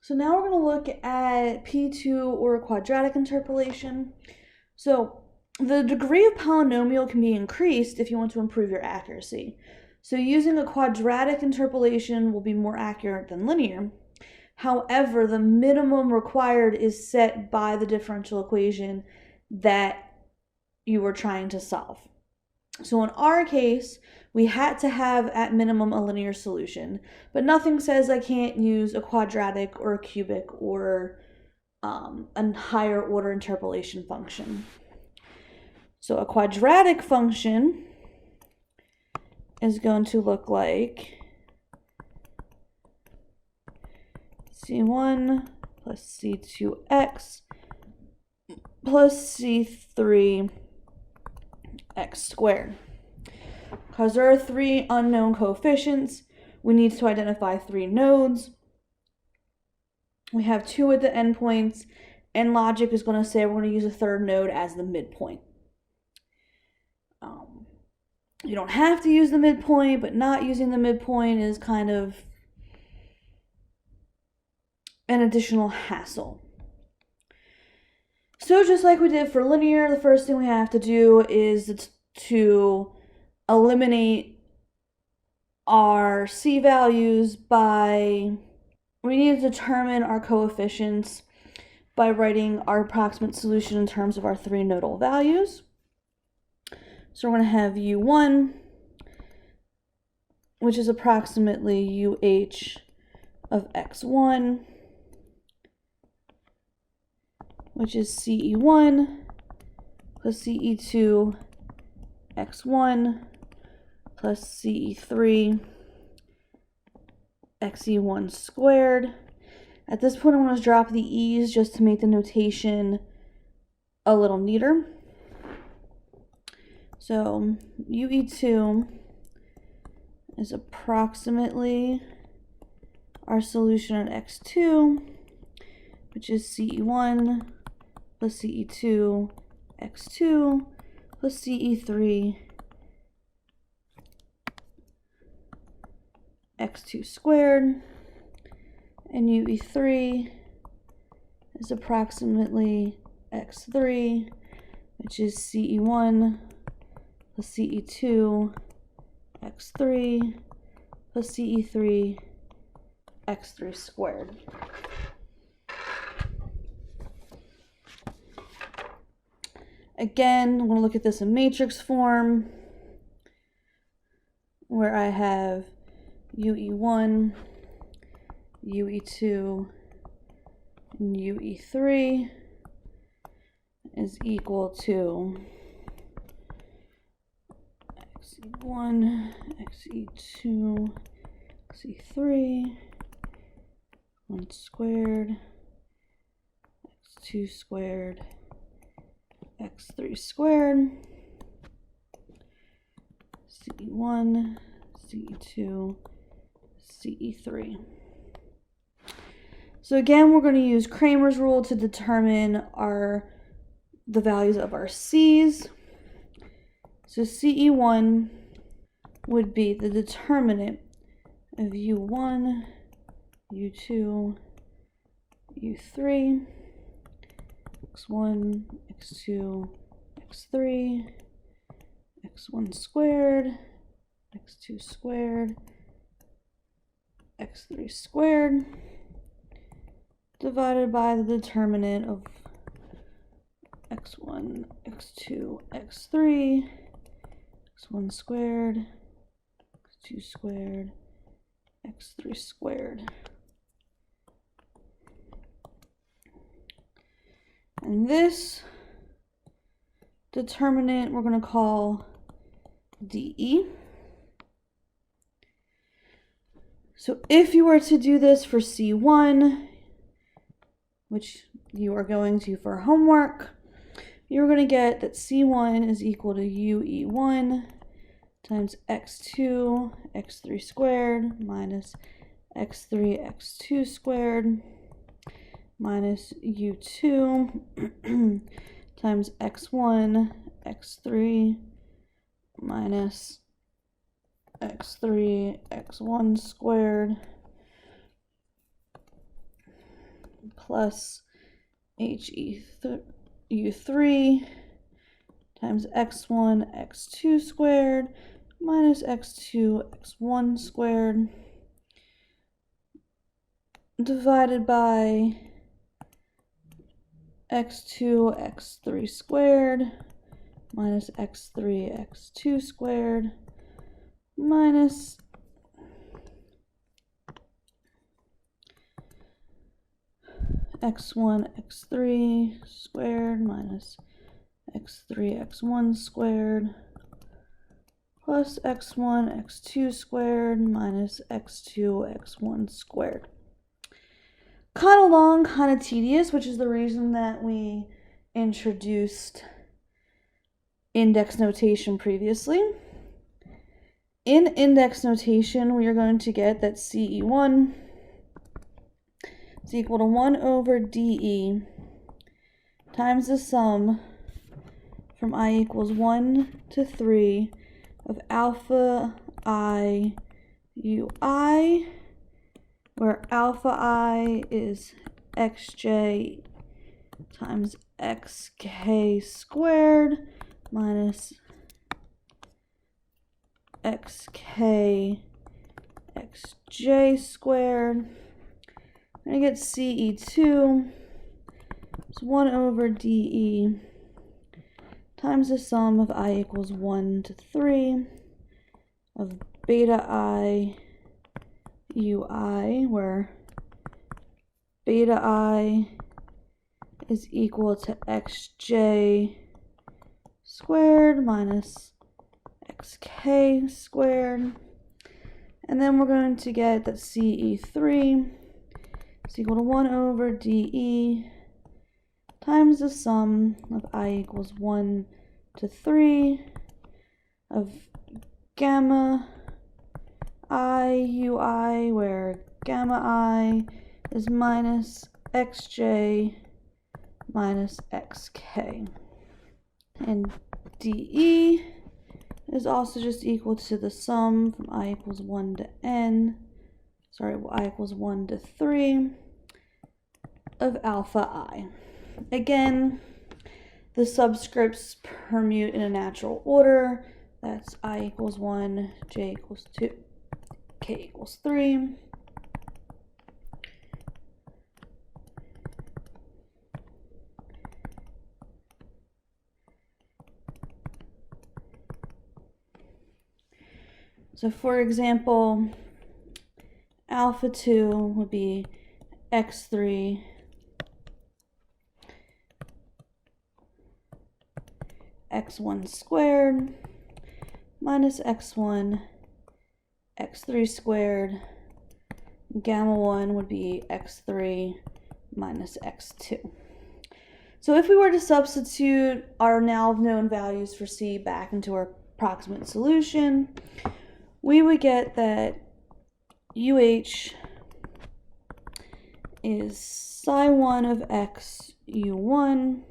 So now we're going to look at P2 or quadratic interpolation. So the degree of polynomial can be increased if you want to improve your accuracy. So using a quadratic interpolation will be more accurate than linear. However, the minimum required is set by the differential equation that you were trying to solve. So in our case, we had to have at minimum a linear solution, but nothing says I can't use a quadratic or a cubic or a higher order interpolation function. So a quadratic function is going to look like c1 plus c2x plus c3x squared. Because there are 3 unknown coefficients, we need to identify 3 nodes. We have 2 at the endpoints, and logic is going to say we're going to use a 3rd node as the midpoint. You don't have to use the midpoint, but not using the midpoint is kind of an additional hassle. So just like we did for linear, the first thing we have to do is to eliminate our C values we need to determine our coefficients by writing our approximate solution in terms of our 3 nodal values. So we're going to have U1, which is approximately UH of x1, which is CE1 plus CE2 x1 plus CE3 xe1 squared. At this point, I'm going to drop the e's just to make the notation a little neater. So UE2 is approximately our solution at x2, which is CE1 plus CE2 x2 plus CE3 x2 squared, and UE3 is approximately x3, which is CE1 plus CE2 x3 plus CE3 x3 squared. Again, I'm going to look at this in matrix form, where I have UE1, UE2, and UE3 is equal to xe1, xe2, xe3, 1 squared, x2 squared, x3 squared, CE1, CE2, CE3. So again, we're going to use Cramer's rule to determine the values of our C's. So CE1 would be the determinant of U1, U2, U3, x1, x2, x3, x1 squared, x2 squared, x3 squared, divided by the determinant of x1, x2, x3, x1 squared, x2 squared, x3 squared. And this determinant we're going to call DE. So if you were to do this for C1, which you are going to for homework, you're going to get that C1 is equal to UE1 times x2, x3 squared minus x3, x2 squared minus U2 times x1, x3 minus x3, x1 squared plus HEU3 times x1 x2 squared minus x2 x1 squared divided by x2 x3 squared minus x3 x2 squared minus x1 x3 squared minus x3 x1 squared plus x1 x2 squared minus x2 x1 squared. Kind of long, kind of tedious, which is the reason that we introduced index notation previously. In index notation, we are going to get that CE1 is equal to 1 over DE times the sum from I equals 1 to 3 of alpha I UI, where alpha I is xj times xk squared minus xk xj squared. I'm going to get CE2 is 1 over DE times the sum of I equals 1 to 3 of beta I UI, where beta I is equal to xj squared minus xk squared. And then we're going to get that CE3 is equal to 1 over DE times the sum of I equals 1 to 3 of gamma I UI, where gamma I is minus xj minus xk. And DE is also just equal to the sum from I equals 1 to I equals 1 to 3 of alpha I. Again, the subscripts permute in a natural order. That's I equals 1, j equals 2, k equals 3. So for example, alpha 2 would be x3 x1 squared minus x1 x3 squared. Gamma 1 would be x3 minus x2. So if we were to substitute our now known values for C back into our approximate solution, we would get that UH is psi 1 of x U1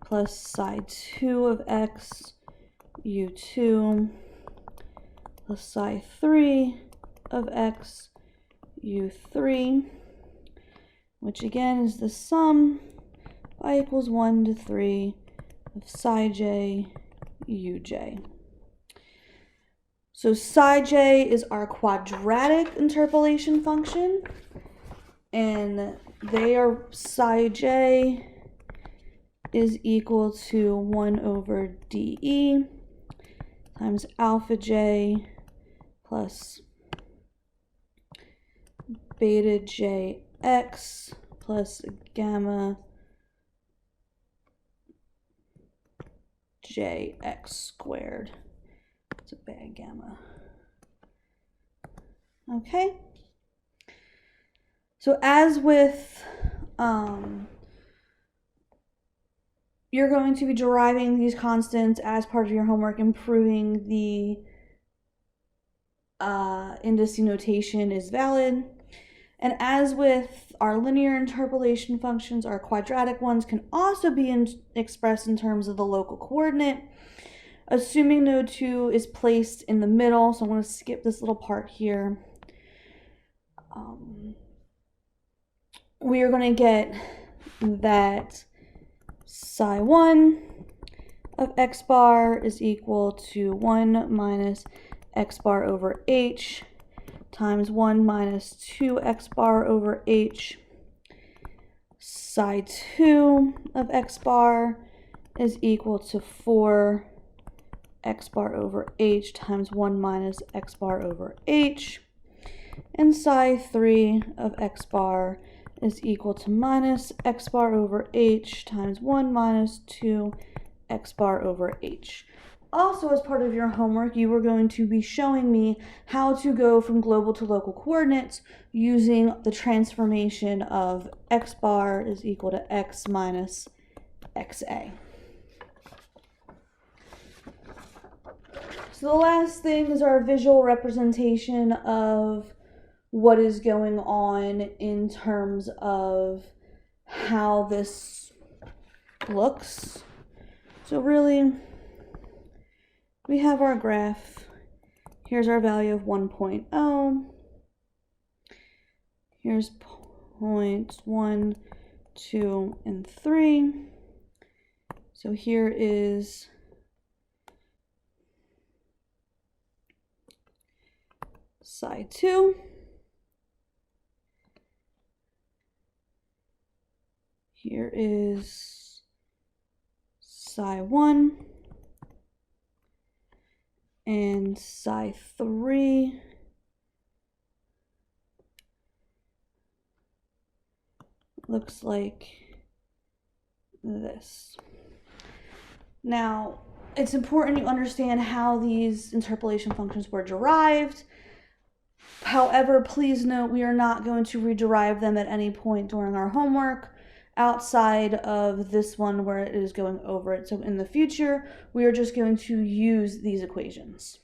plus psi 2 of x U2 plus psi 3 of x U3, which again is the sum I equals 1 to 3 of psi j uj. So psi j is our quadratic interpolation function, and psi j is equal to 1 over dE times alpha j plus beta jx plus gamma jx squared. It's a bad gamma. Okay. So as with, you're going to be deriving these constants as part of your homework, improving the indice notation is valid. And as with our linear interpolation functions, our quadratic ones can also be expressed in terms of the local coordinate, assuming node 2 is placed in the middle. So I'm going to skip this little part here. we are going to get that psi 1 of x bar is equal to 1 minus x bar over h times 1 minus 2x bar over h. Psi 2 of x bar is equal to 4 x bar over h times 1 minus x bar over h. And psi 3 of x bar is equal to minus x bar over h times 1 minus 2 x bar over h. Also, as part of your homework, you are going to be showing me how to go from global to local coordinates using the transformation of x bar is equal to x minus xa. So the last thing is our visual representation of what is going on in terms of how this looks. So really, we have our graph. Here's our value of 1.0. Here's points 1, 2, and 3. So here is psi 2. Here is psi 1. And psi 3 looks like this. Now, it's important you understand how these interpolation functions were derived. However, please note we are not going to rederive them at any point during our homework outside of this one where it is going over it. So in the future, we are just going to use these equations.